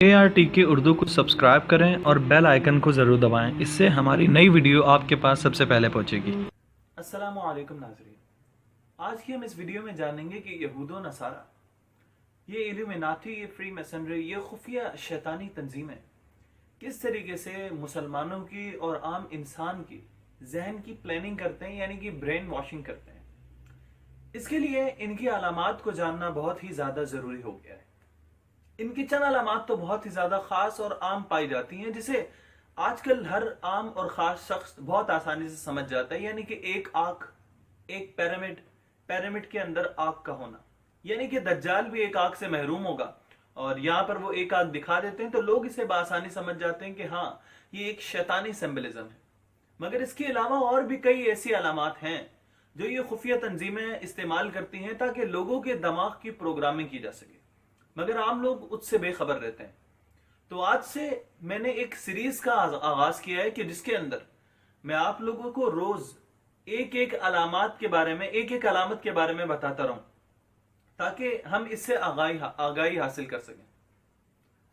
ARTK Urdu کو subscribe کریں اور بیل آئیکن کو ضرور دبائیں، اس سے ہماری نئی ویڈیو آپ کے پاس سب سے پہلے پہنچے گی۔ السلام علیکم ناظرین، آج کی ہم اس ویڈیو میں جانیں گے کہ یہود و نصارہ، یہ ایلومیناٹی، یہ فری میسنری، یہ خفیہ شیطانی تنظیمیں کس طریقے سے مسلمانوں کی اور عام انسان کی ذہن کی پلاننگ کرتے ہیں، یعنی کہ برین واشنگ کرتے ہیں۔ اس کے لیے ان کی علامات کو جاننا بہت ہی زیادہ ضروری ہو گیا ہے۔ ان کی چند علامات تو بہت ہی زیادہ خاص اور عام پائی جاتی ہیں، جسے آج کل ہر عام اور خاص شخص بہت آسانی سے سمجھ جاتا ہے، یعنی کہ ایک آنکھ، ایک پیرامڈ کے اندر آنکھ کا ہونا، یعنی کہ دجال بھی ایک آنکھ سے محروم ہوگا، اور یہاں پر وہ ایک آنکھ دکھا دیتے ہیں تو لوگ اسے بآسانی سمجھ جاتے ہیں کہ ہاں یہ ایک شیطانی سمبلزم ہے۔ مگر اس کے علاوہ اور بھی کئی ایسی علامات ہیں جو یہ خفیہ تنظیمیں استعمال کرتی ہیں تاکہ لوگوں کے دماغ کی پروگرامنگ کی جا سکے، مگر عام لوگ اس سے بے خبر رہتے ہیں۔ تو آج سے میں نے ایک سیریز کا آغاز کیا ہے کہ جس کے اندر میں آپ لوگوں کو روز ایک ایک علامات کے بارے میں، ایک ایک علامت کے بارے میں بتاتا رہوں تاکہ ہم اس سے آگاہی حاصل کر سکیں۔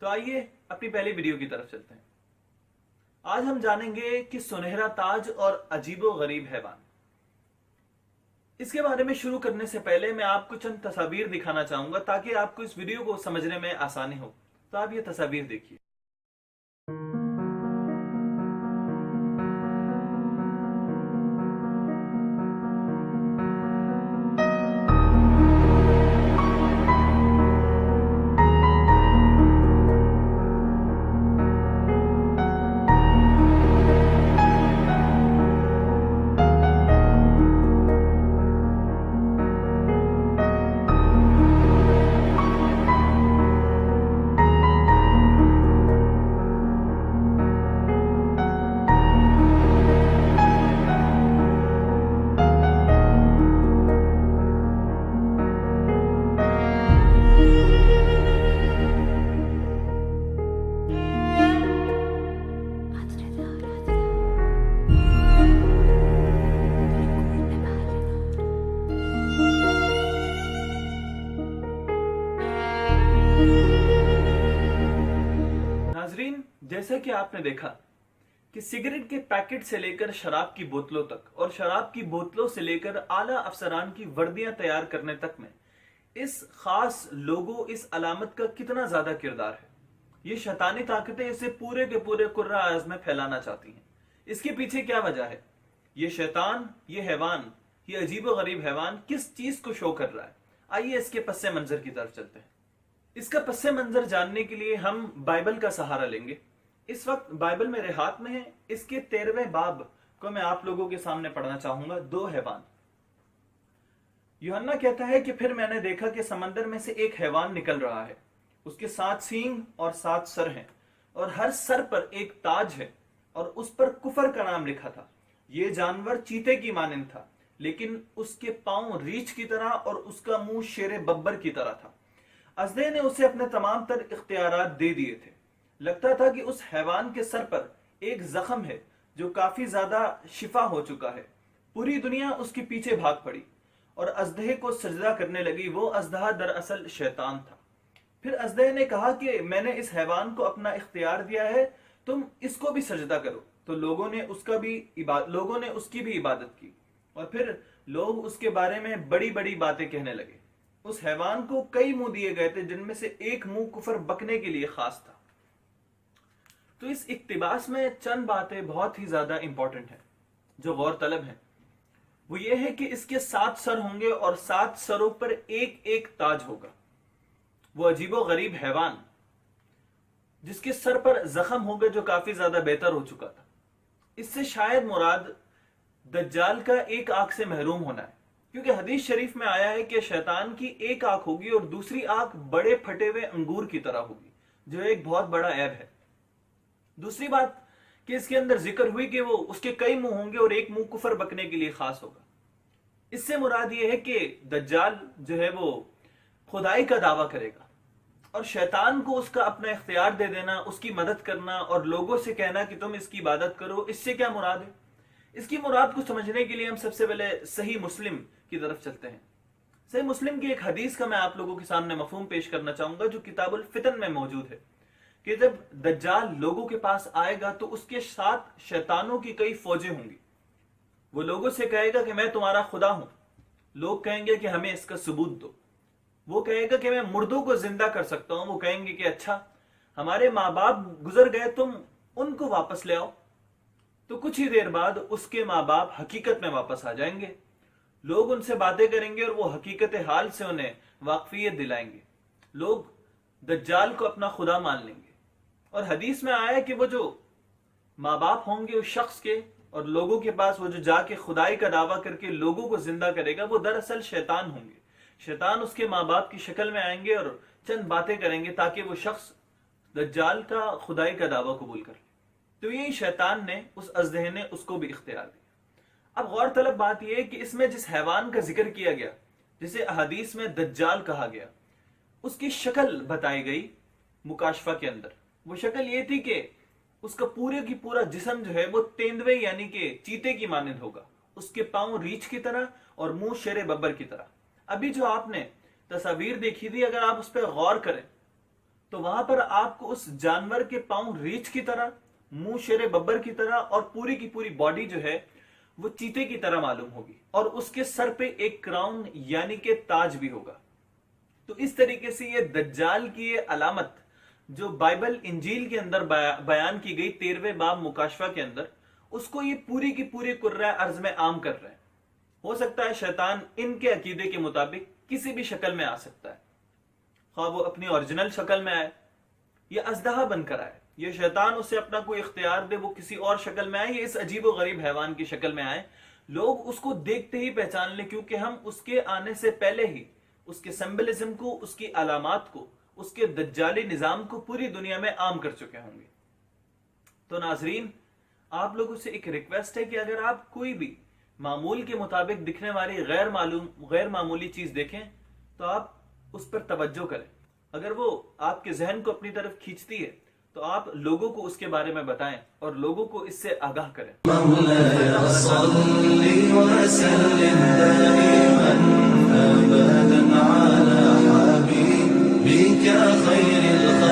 تو آئیے اپنی پہلی ویڈیو کی طرف چلتے ہیں۔ آج ہم جانیں گے کہ سنہرا تاج اور عجیب و غریب حیوان۔ اس کے بارے میں شروع کرنے سے پہلے میں آپ کو چند تصاویر دکھانا چاہوں گا تاکہ آپ کو اس ویڈیو کو سمجھنے میں آسانی ہو۔ تو آپ یہ تصاویر دیکھیے۔ ناظرین، جیسا کہ آپ نے دیکھا کہ سگریٹ کے پیکٹ سے لے کر شراب کی بوتلوں تک، اور شراب کی بوتلوں سے لے کر اعلیٰ افسران کی وردیاں تیار کرنے تک میں اس خاص لوگو، اس علامت کا کتنا زیادہ کردار ہے۔ یہ شیطانی طاقتیں اسے پورے کے پورے کرۂ ارض میں پھیلانا چاہتی ہیں۔ اس کے پیچھے کیا وجہ ہے؟ یہ شیطان، یہ حیوان، یہ عجیب و غریب حیوان کس چیز کو شو کر رہا ہے؟ آئیے اس کے پس منظر کی طرف چلتے ہیں۔ اس کا پس منظر جاننے کے لیے ہم بائبل کا سہارا لیں گے۔ اس وقت بائبل میرے ہاتھ میں ہے، اس کے 13ویں باب کو میں آپ لوگوں کے سامنے پڑھنا چاہوں گا۔ دو حیوان۔ یوحنا کہتا ہے کہ پھر میں نے دیکھا کہ سمندر میں سے ایک حیوان نکل رہا ہے، اس کے 7 سینگ اور 7 سر ہیں، اور ہر سر پر ایک تاج ہے، اور اس پر کفر کا نام لکھا تھا۔ یہ جانور چیتے کی مانند تھا، لیکن اس کے پاؤں ریچھ کی طرح اور اس کا منہ شیر ببر کی طرح تھا۔ ازدے نے اسے اپنے تمام تر اختیارات دے دیے تھے۔ لگتا تھا کہ اس حیوان کے سر پر ایک زخم ہے جو کافی زیادہ شفا ہو چکا ہے۔ پوری دنیا اس کے پیچھے بھاگ پڑی اور ازدہے کو سجدہ کرنے لگی۔ وہ ازدہا دراصل شیطان تھا۔ پھر ازدہے نے کہا کہ میں نے اس حیوان کو اپنا اختیار دیا ہے، تم اس کو بھی سجدہ کرو۔ تو لوگوں نے اس کی بھی عبادت کی، اور پھر لوگ اس کے بارے میں بڑی بڑی باتیں کہنے لگے۔ اس حیوان کو کئی منہ دیے گئے تھے، جن میں سے ایک منہ کفر بکنے کے لیے خاص تھا۔ تو اس اقتباس میں چند باتیں بہت ہی زیادہ امپورٹنٹ ہیں جو غور طلب ہیں۔ وہ یہ ہے کہ اس کے 7 سر ہوں گے اور 7 سروں پر ایک ایک تاج ہوگا۔ وہ عجیب و غریب حیوان جس کے سر پر زخم ہوگا جو کافی زیادہ بہتر ہو چکا تھا، اس سے شاید مراد دجال کا ایک آنکھ سے محروم ہونا ہے، کیونکہ حدیث شریف میں آیا ہے کہ شیطان کی ایک آنکھ ہوگی اور دوسری آنکھ بڑے پھٹے ہوئے انگور کی طرح ہوگی، جو ایک بہت بڑا عیب ہے۔ دوسری بات کہ اس کے اندر ذکر ہوئی کہ وہ اس کے کئی منہ ہوں گے اور ایک منہ کفر بکنے کے لیے خاص ہوگا۔ اس سے مراد یہ ہے کہ دجال جو ہے وہ خدائی کا دعویٰ کرے گا، اور شیطان کو اس کا اپنا اختیار دے دینا، اس کی مدد کرنا اور لوگوں سے کہنا کہ تم اس کی عبادت کرو۔ اس سے کیا مراد ہے؟ اس کی مراد کو سمجھنے کے لیے ہم سب سے پہلے صحیح مسلم کی طرف چلتے ہیں۔ صحیح مسلم کی ایک حدیث کا میں آپ لوگوں کے سامنے مفہوم پیش کرنا چاہوں گا جو کتاب الفتن میں موجود ہے۔ کہ جب دجال لوگوں کے پاس آئے گا تو اس کے ساتھ شیطانوں کی کئی فوجیں ہوں گی. وہ لوگوں سے کہے گا کہ میں تمہارا خدا ہوں. لوگ کہیں گے کہ ہمیں اس کا ثبوت دو. وہ کہے گا کہ میں مردوں کو زندہ کر سکتا ہوں. وہ کہیں گے کہ اچھا ہمارے ماں باپ گزر گئے, تم ان کو واپس لے آؤ. تو کچھ ہی دیر بعد اس کے ماں باپ حقیقت میں واپس آ جائیں گے. لوگ ان سے باتیں کریں گے اور وہ حقیقت حال سے انہیں واقفیت دلائیں گے. لوگ دجال کو اپنا خدا مان لیں گے. اور حدیث میں آیا کہ وہ جو ماں باپ ہوں گے اس شخص کے, اور لوگوں کے پاس وہ جو جا کے خدائی کا دعویٰ کر کے لوگوں کو زندہ کرے گا, وہ دراصل شیطان ہوں گے. شیطان اس کے ماں باپ کی شکل میں آئیں گے اور چند باتیں کریں گے تاکہ وہ شخص دجال کا خدائی کا دعویٰ قبول کر لے. تو یہی شیطان نے اس ازدہے نے اس کو بھی اختیار دیا. اب غور طلب بات یہ ہے کہ اس میں جس حیوان کا ذکر کیا گیا, جسے احادیث میں دجال کہا گیا, اس کی شکل بتائی گئی مکاشفہ کے اندر. وہ شکل یہ تھی کہ اس کا پورے کی پورا جسم جو ہے وہ تیندوے یعنی کہ چیتے کی مانند ہوگا. اس کے پاؤں ریچھ کی طرح اور منہ شیر ببر کی طرح. ابھی جو آپ نے تصاویر دیکھی تھی, اگر آپ اس پہ غور کریں تو وہاں پر آپ کو اس جانور کے پاؤں ریچھ کی طرح, منہ شیر ببر کی طرح اور پوری کی پوری باڈی جو ہے وہ چیتے کی طرح معلوم ہوگی. اور اس کے سر پہ ایک کراؤن یعنی کہ تاج بھی ہوگا. تو اس طریقے سے یہ دجال کی یہ علامت جو بائبل انجیل کے اندر بیان کی گئی 13ویں باب مکاشفہ کے اندر, اس کو یہ پوری کی پوری کرۂ ارض میں عام کر رہے ہیں. ہو سکتا ہے شیطان ان کے عقیدے کے مطابق کسی بھی شکل میں آ سکتا ہے, خواہ وہ اپنی اوریجنل شکل میں آئے یا ازدہا بن کر آئے. یہ شیطان اسے اپنا کوئی اختیار دے, وہ کسی اور شکل میں آئے یا اس عجیب و غریب حیوان کی شکل میں آئے. لوگ اس کو دیکھتے ہی پہچان لیں, کیونکہ ہم اس کے آنے سے پہلے ہی اس کے سمبلزم کو, اس کی علامات کو, اس کے دجالی نظام کو پوری دنیا میں عام کر چکے ہوں گے. تو ناظرین, آپ لوگوں سے ایک ریکویسٹ ہے کہ اگر آپ کوئی بھی معمول کے مطابق دکھنے والی غیر معمولی چیز دیکھیں تو آپ اس پر توجہ کریں. اگر وہ آپ کے ذہن کو اپنی طرف کھینچتی ہے تو آپ لوگوں کو اس کے بارے میں بتائیں اور لوگوں کو اس سے آگاہ کریں. مولاي صل وسلم دائما ابدا على حبيبك خير الخلق